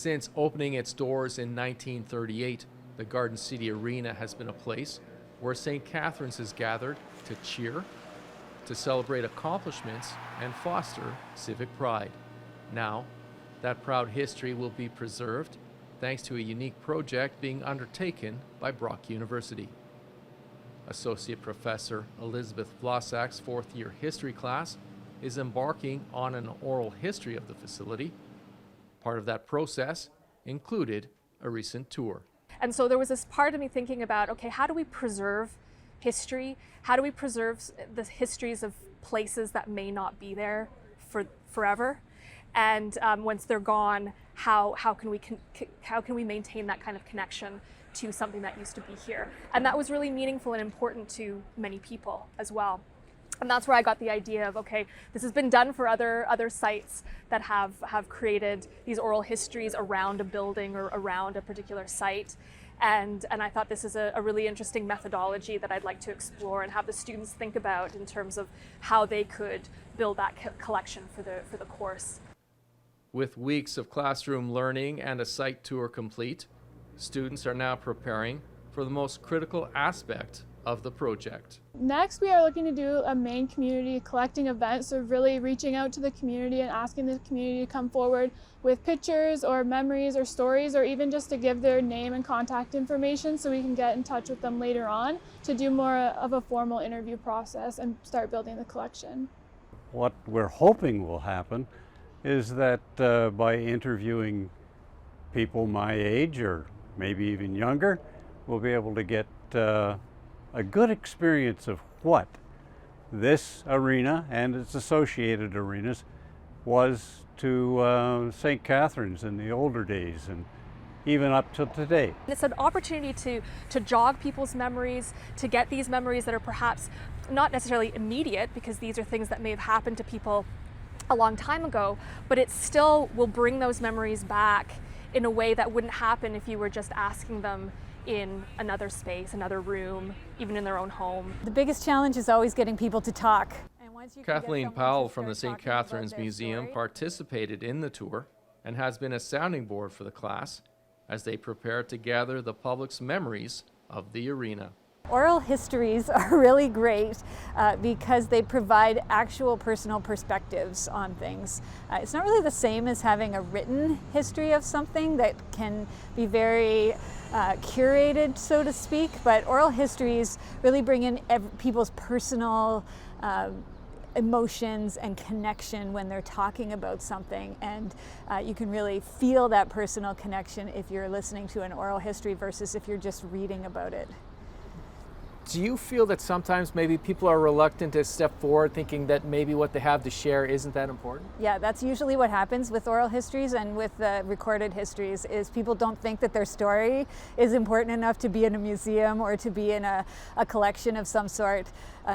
Since opening its doors in 1938, the Garden City Arena has been a place where St. Catharines has gathered to cheer, to celebrate accomplishments, and foster civic pride. Now, that proud history will be preserved thanks to a unique project being undertaken by Brock University. Associate Professor Elizabeth Vlasak's fourth-year history class is embarking on an oral history of the facility. Part of that process included a recent tour. And so there was this part of me thinking about, okay, how do we preserve history? How do we preserve the histories of places that may not be there for forever? And once they're gone, how can we maintain that kind of connection to something that used to be here? And that was really meaningful and important to many people as well. And that's where I got the idea of, okay, this has been done for other sites that have created these oral histories around a building or around a particular site. And I thought this is a really interesting methodology that I'd like to explore and have the students think about in terms of how they could build that collection for the course. With weeks of classroom learning and a site tour complete, students are now preparing for the most critical aspect of the project. Next, we are looking to do a main community collecting event, so really reaching out to the community and asking the community to come forward with pictures or memories or stories, or even just to give their name and contact information so we can get in touch with them later on to do more of a formal interview process and start building the collection. What we're hoping will happen is that by interviewing people my age or maybe even younger, we'll be able to get a good experience of what this arena and its associated arenas was to St. Catharines in the older days and even up to today. It's an opportunity to jog people's memories, to get these memories that are perhaps not necessarily immediate, because these are things that may have happened to people a long time ago, but it still will bring those memories back in a way that wouldn't happen if you were just asking them in another space, another room, even in their own home. The biggest challenge is always getting people to talk. Kathleen Powell from the St. Catharines Museum participated in the tour and has been a sounding board for the class as they prepare to gather the public's memories of the arena. Oral histories are really great because they provide actual personal perspectives on things. It's not really the same as having a written history of something that can be very curated, so to speak, but oral histories really bring in people's personal emotions and connection when they're talking about something, and you can really feel that personal connection if you're listening to an oral history versus if you're just reading about it. Do you feel that sometimes maybe people are reluctant to step forward thinking that maybe what they have to share isn't that important? Yeah, that's usually what happens with oral histories and with recorded histories, is people don't think that their story is important enough to be in a museum or to be in a collection of some sort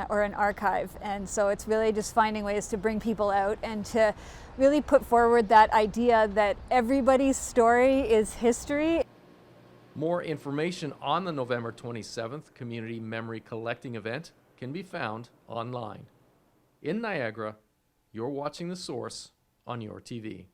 or an archive. And so it's really just finding ways to bring people out and to really put forward that idea that everybody's story is history. More information on the November 27th Community Memory Collecting event can be found online. In Niagara, you're watching The Source on your TV.